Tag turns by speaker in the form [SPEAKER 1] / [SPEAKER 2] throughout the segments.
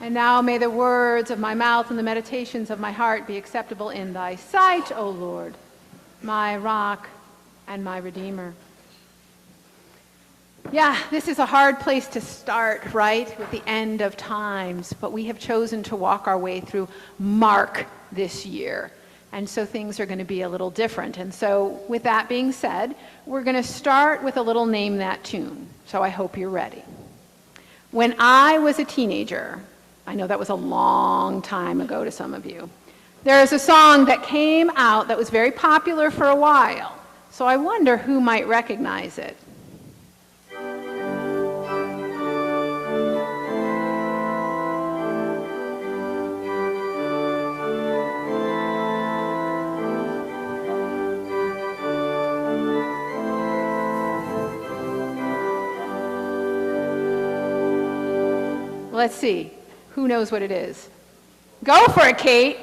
[SPEAKER 1] And now may the words of my mouth and the meditations of my heart be acceptable in thy sight, O Lord, my rock and my redeemer. Yeah, this is a hard place to start, right, with the end of times, but we have chosen to walk our way through Mark this year. And so things are going to be a little different. And so with that being said, we're going to start with a little Name That Tune. So I hope you're ready. When I was a teenager, I know that was a long time ago to some of you, there is a song that came out that was very popular for a while. So I wonder who might recognize it. Let's see. Who knows what it is? Go for it, Kate.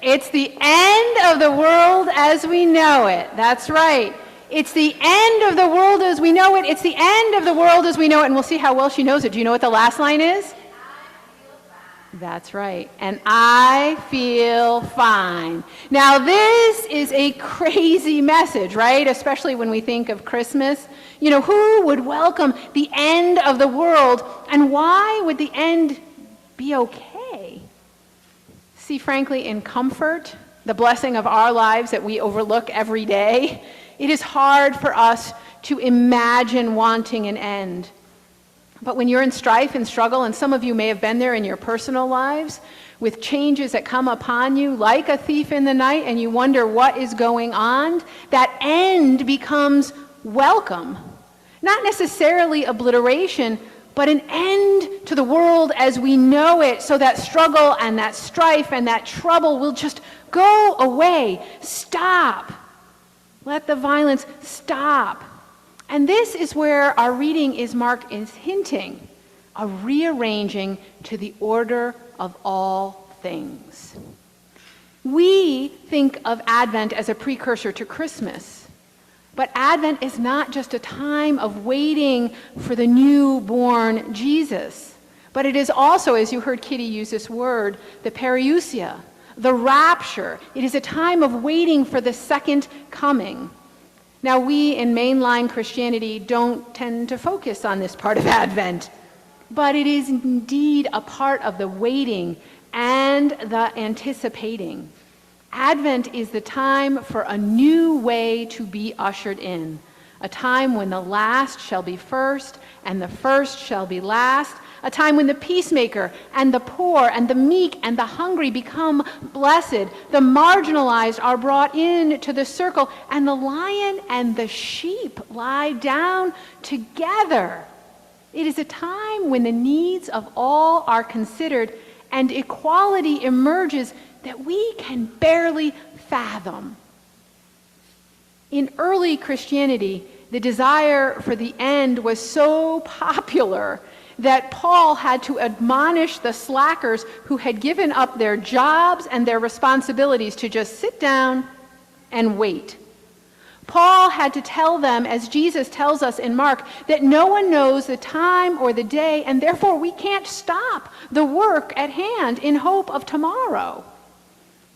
[SPEAKER 1] It's the end of the world as we know it. That's right. It's the end of the world as we know it. It's the end of the world as we know it. And we'll see how well she knows it. Do you know what the last line is? That's right. And I feel fine. Now, this is a crazy message, right? Especially when we think of Christmas. You know, who would welcome the end of the world? And why would the end be okay? See, frankly, in comfort, the blessing of our lives that we overlook every day, it is hard for us to imagine wanting an end. But when you're in strife and struggle, and some of you may have been there in your personal lives, with changes that come upon you like a thief in the night, and you wonder what is going on, that end becomes welcome. Not necessarily obliteration, but an end to the world as we know it, so that struggle and that strife and that trouble will just go away. Stop. Let the violence stop. And this is where our reading Mark is hinting, a rearranging to the order of all things. We think of Advent as a precursor to Christmas, but Advent is not just a time of waiting for the newborn Jesus, but it is also, as you heard Kitty use this word, the parousia, the rapture. It is a time of waiting for the second coming. Now, we in mainline Christianity don't tend to focus on this part of Advent, but it is indeed a part of the waiting and the anticipating. Advent is the time for a new way to be ushered in, a time when the last shall be first and the first shall be last, a time when the peacemaker and the poor and the meek and the hungry become blessed, the marginalized are brought into the circle, and the lion and the sheep lie down together. It is a time when the needs of all are considered and equality emerges that we can barely fathom. In early Christianity, the desire for the end was so popular that Paul had to admonish the slackers who had given up their jobs and their responsibilities to just sit down and wait. Paul had to tell them, as Jesus tells us in Mark, that no one knows the time or the day, and therefore we can't stop the work at hand in hope of tomorrow.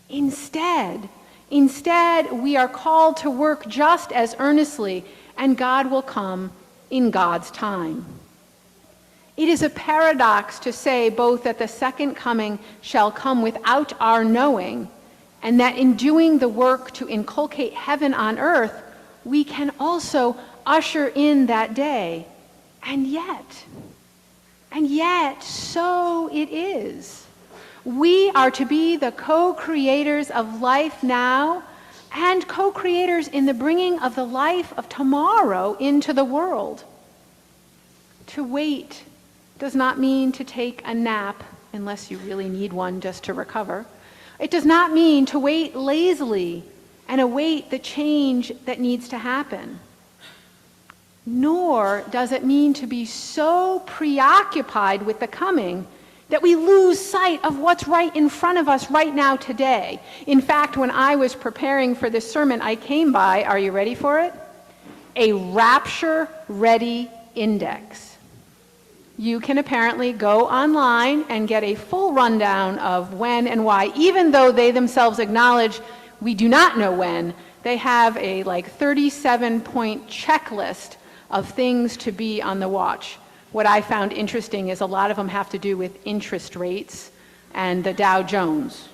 [SPEAKER 1] Instead, we are called to work just as earnestly, and God will come in God's time. It is a paradox to say both that the second coming shall come without our knowing, and that in doing the work to inculcate heaven on earth, we can also usher in that day. And yet, so it is. We are to be the co-creators of life now and co-creators in the bringing of the life of tomorrow into the world. To wait does not mean to take a nap, unless you really need one just to recover. It does not mean to wait lazily and await the change that needs to happen. Nor does it mean to be so preoccupied with the coming that we lose sight of what's right in front of us right now today. In fact, when I was preparing for this sermon, I came by, are you ready for it? A rapture-ready index. You can apparently go online and get a full rundown of when and why, even though they themselves acknowledge we do not know when. They have a 37-point checklist of things to be on the watch. What I found interesting is a lot of them have to do with interest rates and the Dow Jones.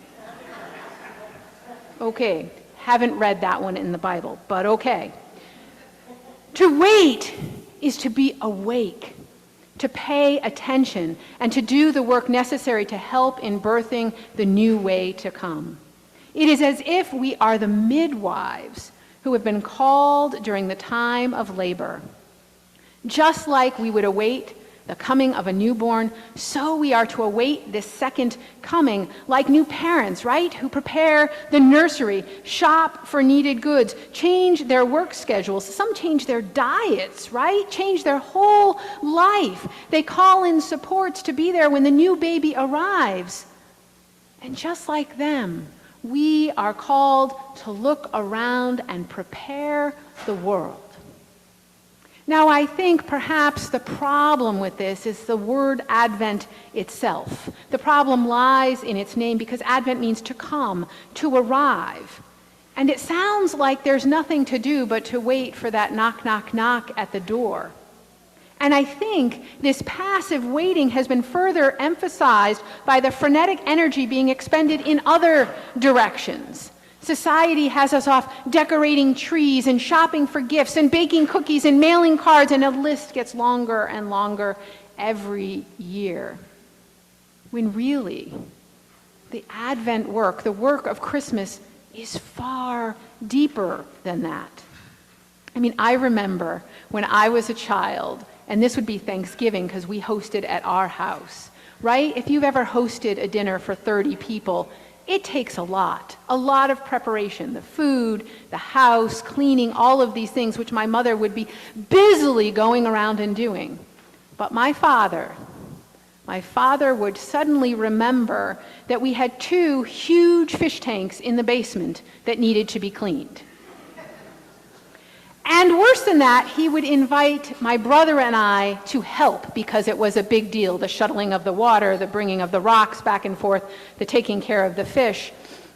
[SPEAKER 1] Okay, haven't read that one in the Bible, but okay. To wait is to be awake, to pay attention, and to do the work necessary to help in birthing the new way to come. It is as if we are the midwives who have been called during the time of labor. Just like we would await the coming of a newborn, so we are to await this second coming, like new parents, right? Who prepare the nursery, shop for needed goods, change their work schedules. Some change their diets, right? Change their whole life. They call in supports to be there when the new baby arrives. And just like them, we are called to look around and prepare the world. Now, I think perhaps the problem with this is the word Advent itself. The problem lies in its name because Advent means to come, to arrive. And it sounds like there's nothing to do but to wait for that knock, knock, knock at the door. And I think this passive waiting has been further emphasized by the frenetic energy being expended in other directions. Society has us off decorating trees and shopping for gifts and baking cookies and mailing cards, and the list gets longer and longer every year. When really, the Advent work, the work of Christmas, is far deeper than that. I mean, I remember when I was a child, and this would be Thanksgiving because we hosted at our house, right? If you've ever hosted a dinner for 30 people, it takes a lot of preparation, the food, the house, cleaning, all of these things, which my mother would be busily going around and doing. But my father would suddenly remember that we had 2 huge fish tanks in the basement that needed to be cleaned. And worse than that, he would invite my brother and I to help because it was a big deal, the shuttling of the water, the bringing of the rocks back and forth, the taking care of the fish.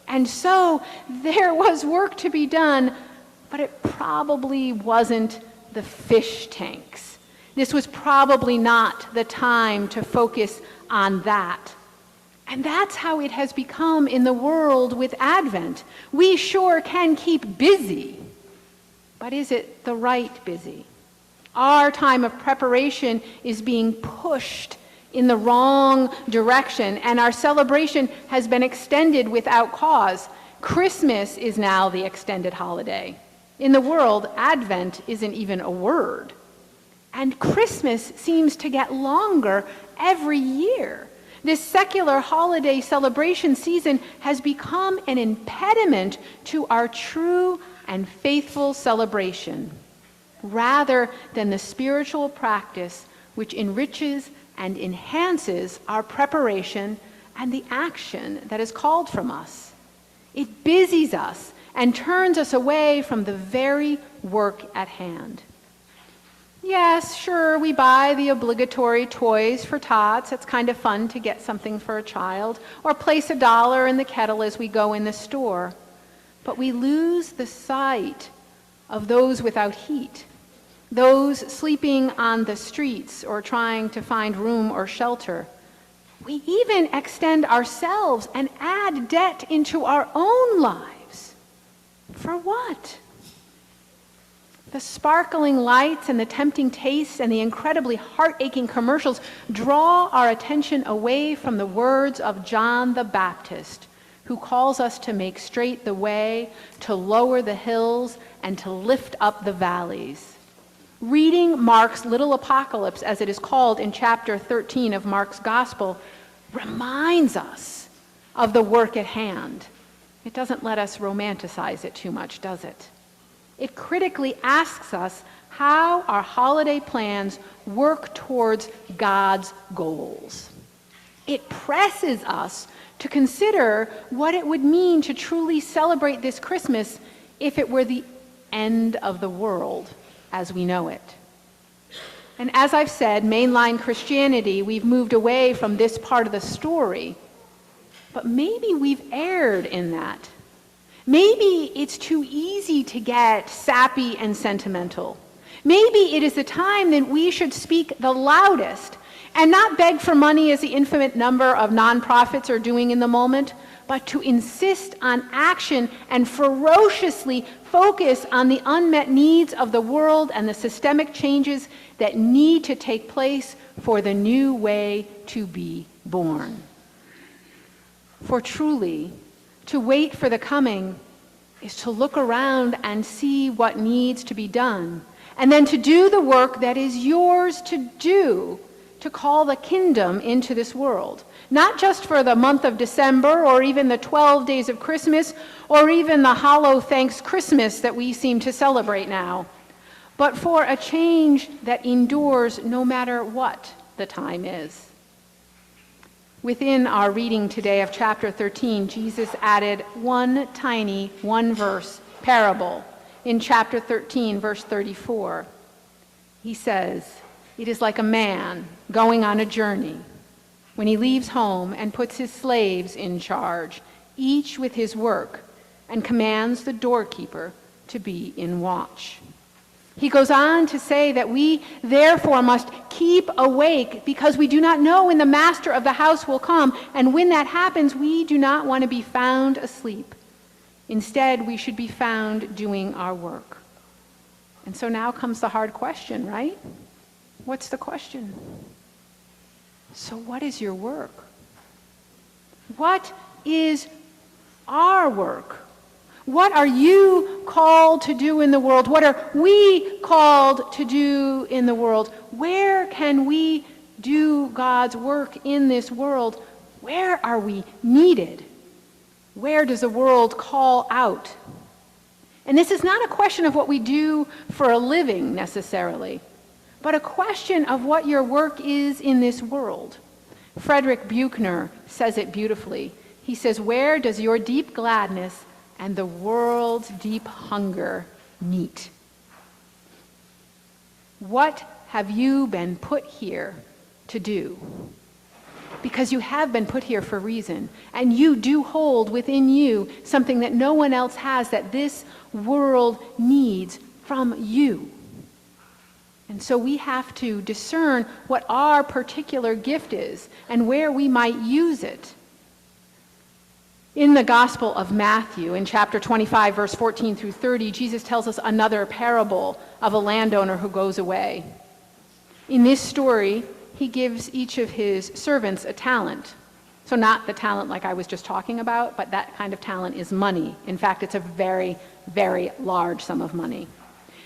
[SPEAKER 1] And so there was work to be done, but it probably wasn't the fish tanks. This was probably not the time to focus on that. And that's how it has become in the world with Advent. We sure can keep busy. But is it the right busy? Our time of preparation is being pushed in the wrong direction, and our celebration has been extended without cause. Christmas is now the extended holiday. In the world, Advent isn't even a word. And Christmas seems to get longer every year. This secular holiday celebration season has become an impediment to our true and faithful celebration, rather than the spiritual practice which enriches and enhances our preparation and the action that is called from us. It busies us and turns us away from the very work at hand. Yes, sure, we buy the obligatory toys for tots. It's kind of fun to get something for a child, or place $1 in the kettle as we go in the store. But we lose the sight of those without heat, those sleeping on the streets or trying to find room or shelter. We even extend ourselves and add debt into our own lives. For what? The sparkling lights and the tempting tastes and the incredibly heart-aching commercials draw our attention away from the words of John the Baptist, who calls us to make straight the way, to lower the hills, and to lift up the valleys. Reading Mark's little apocalypse, as it is called in chapter 13 of Mark's Gospel, reminds us of the work at hand. It doesn't let us romanticize it too much, does it? It critically asks us how our holiday plans work towards God's goals. It presses us to consider what it would mean to truly celebrate this Christmas if it were the end of the world as we know it. And as I've said, mainline Christianity, we've moved away from this part of the story. But maybe we've erred in that. Maybe it's too easy to get sappy and sentimental. Maybe it is the time that we should speak the loudest and not beg for money as the infinite number of nonprofits are doing in the moment, but to insist on action and ferociously focus on the unmet needs of the world and the systemic changes that need to take place for the new way to be born. For truly, to wait for the coming is to look around and see what needs to be done, and then to do the work that is yours to do to call the kingdom into this world. Not just for the month of December or even the 12 days of Christmas or even the hollow thanks Christmas that we seem to celebrate now, but for a change that endures no matter what the time is. Within our reading today of chapter 13, Jesus added one tiny, one-verse parable in chapter 13, verse 34. He says, "It is like a man going on a journey when he leaves home and puts his slaves in charge, each with his work, and commands the doorkeeper to be in watch." He goes on to say that we therefore must keep awake because we do not know when the master of the house will come, and when that happens, we do not want to be found asleep. Instead, we should be found doing our work. And so now comes the hard question, right? What's the question? So what is your work? What is our work? What are you called to do in the world? What are we called to do in the world? Where can we do God's work in this world? Where are we needed? Where does the world call out? And this is not a question of what we do for a living necessarily, but a question of what your work is in this world. Frederick Buechner says it beautifully. He says, "Where does your deep gladness and the world's deep hunger meet?" What have you been put here to do? Because you have been put here for a reason, and you do hold within you something that no one else has, that this world needs from you. And so we have to discern what our particular gift is and where we might use it. In the Gospel of Matthew, in chapter 25, verse 14 through 30, Jesus tells us another parable of a landowner who goes away. In this story, he gives each of his servants a talent. So not the talent like I was just talking about, but that kind of talent is money. In fact, it's a very, very large sum of money.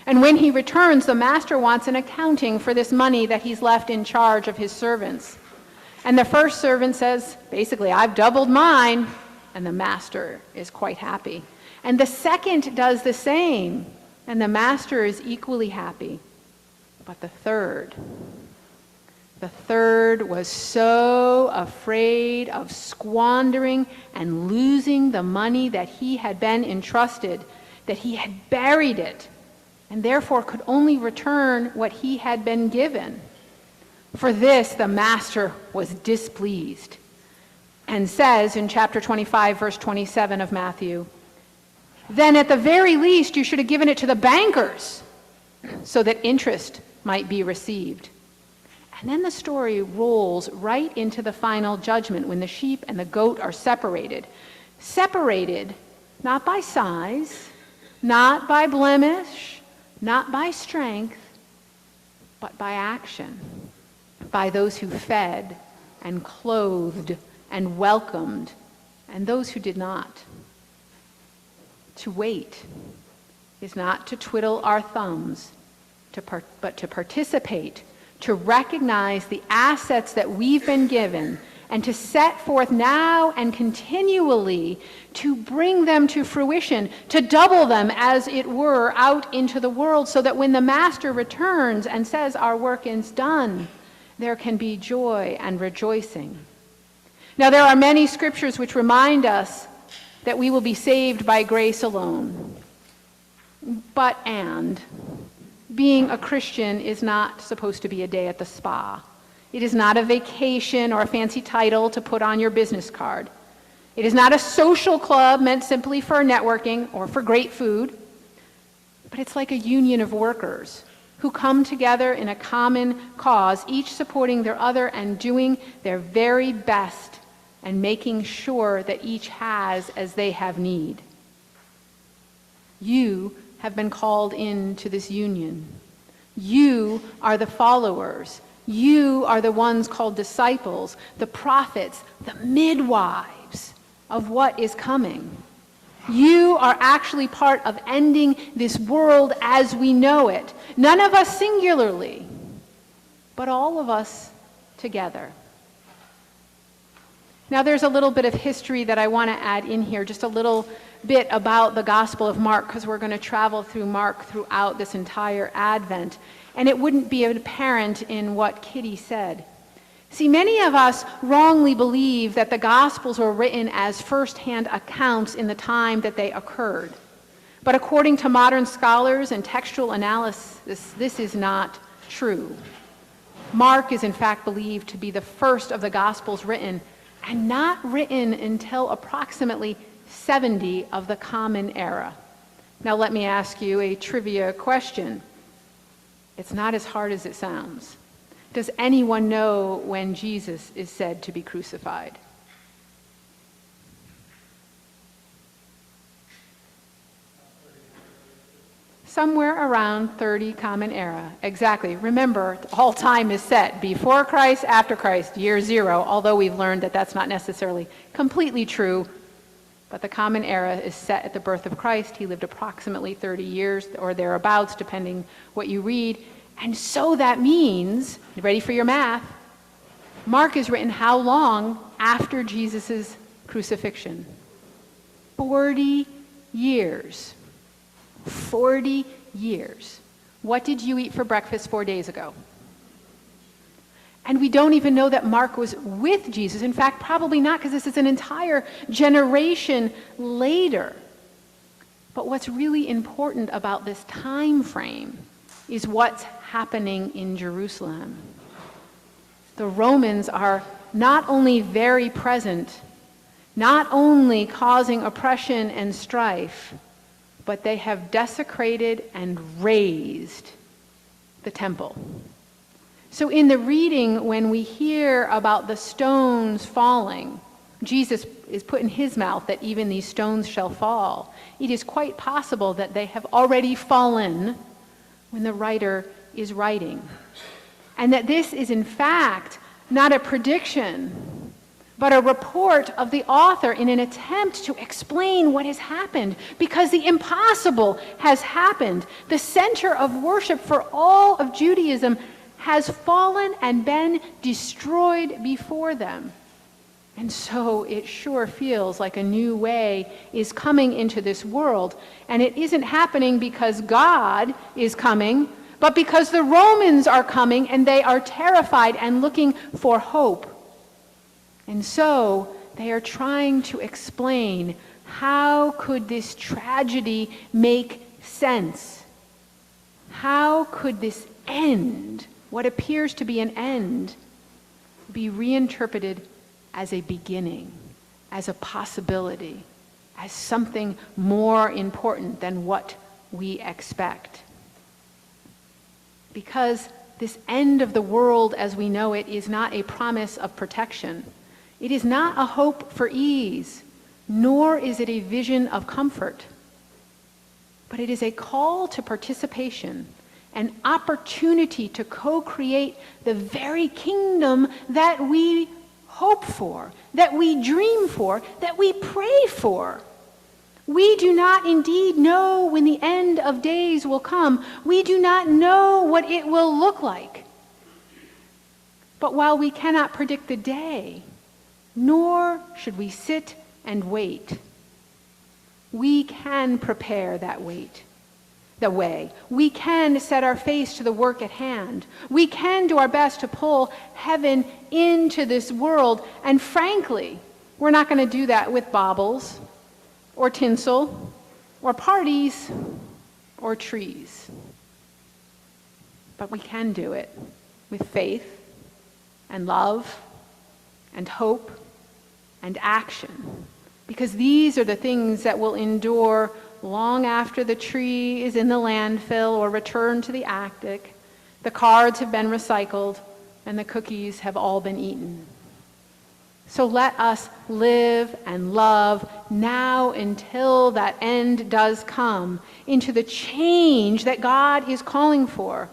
[SPEAKER 1] And when he returns, the master wants an accounting for this money that he's left in charge of his servants. And the first servant says, basically, "I've doubled mine." And the master is quite happy. And the second does the same, and the master is equally happy. But the third was so afraid of squandering and losing the money that he had been entrusted, that he had buried it, and therefore could only return what he had been given. For this, the master was displeased, and says in chapter 25, verse 27 of Matthew, "Then at the very least you should have given it to the bankers so that interest might be received." And then the story rolls right into the final judgment when the sheep and the goat are separated. Separated not by size, not by blemish, not by strength, but by action, by those who fed and clothed and welcomed, and those who did not. To wait is not to twiddle our thumbs, but to participate, to recognize the assets that we've been given, and to set forth now and continually to bring them to fruition, to double them, as it were, out into the world, so that when the master returns and says our work is done, there can be joy and rejoicing. Now, there are many scriptures which remind us that we will be saved by grace alone. Being a Christian is not supposed to be a day at the spa. It is not a vacation or a fancy title to put on your business card. It is not a social club meant simply for networking or for great food, but it's like a union of workers who come together in a common cause, each supporting their other and doing their very best and making sure that each has as they have need. You have been called into this union. You are the followers. You are the ones called disciples, the prophets, the midwives of what is coming. You are actually part of ending this world as we know it. None of us singularly, but all of us together. Now there's a little bit of history that I want to add in here, just a little bit about the Gospel of Mark, because we're going to travel through Mark throughout this entire Advent, and it wouldn't be apparent in what Kitty said. See, many of us wrongly believe that the Gospels were written as first-hand accounts in the time that they occurred. But according to modern scholars and textual analysis, this is not true. Mark is in fact believed to be the first of the Gospels written, and not written until approximately 70 of the Common Era. Now let me ask you a trivia question. It's not as hard as it sounds. Does anyone know when Jesus is said to be crucified? Somewhere around 30 Common Era. Exactly. Remember, all time is set. Before Christ, after Christ, year zero, although we've learned that that's not necessarily completely true. But the Common Era is set at the birth of Christ. He lived approximately 30 years or thereabouts, depending what you read. And so that means, ready for your math, Mark is written how long after Jesus' crucifixion? 40 years. 40 years. What did you eat for breakfast 4 days ago? And we don't even know that Mark was with Jesus. In fact, probably not, because this is an entire generation later. But what's really important about this time frame is what's happening in Jerusalem. The Romans are not only very present, not only causing oppression and strife, but they have desecrated and razed the temple. So in the reading, when we hear about the stones falling, Jesus is put in his mouth that even these stones shall fall. It is quite possible that they have already fallen when the writer is writing. And that this is in fact not a prediction, but a report of the author in an attempt to explain what has happened, because the impossible has happened. The center of worship for all of Judaism has fallen and been destroyed before them. And so it sure feels like a new way is coming into this world. And it isn't happening because God is coming, but because the Romans are coming and they are terrified and looking for hope. And so they are trying to explain, how could this tragedy make sense? How could this end, what appears to be an end, be reinterpreted as a beginning, as a possibility, as something more important than what we expect? Because this end of the world as we know it is not a promise of protection. It is not a hope for ease, nor is it a vision of comfort. But it is a call to participation, an opportunity to co-create the very kingdom that we hope for, that we dream for, that we pray for. We do not indeed know when the end of days will come. We do not know what it will look like. But while we cannot predict the day, nor should we sit and wait, we can prepare the way. We can set our face to the work at hand. We can do our best to pull heaven into this world. And frankly, we're not going to do that with baubles or tinsel or parties or trees. But we can do it with faith and love and hope and action, because these are the things that will endure long after the tree is in the landfill or returned to the attic, the cards have been recycled, and the cookies have all been eaten. So let us live and love now until that end does come, into the change that God is calling for.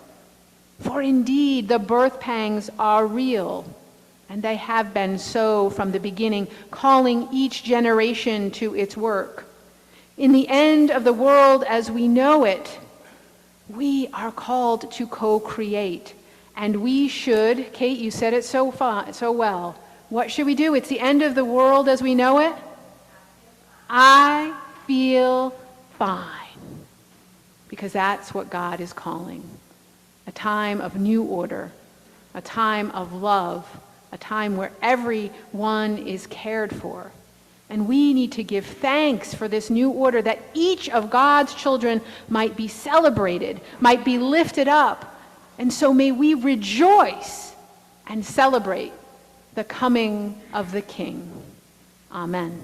[SPEAKER 1] For indeed, the birth pangs are real, and they have been so from the beginning, calling each generation to its work. In the end of the world as we know it, we are called to co-create. And we should, Kate, you said it so well. What should we do? It's the end of the world as we know it. I feel fine. Because that's what God is calling. A time of new order, a time of love, a time where everyone is cared for. And we need to give thanks for this new order, that each of God's children might be celebrated, might be lifted up. And so may we rejoice and celebrate the coming of the King. Amen.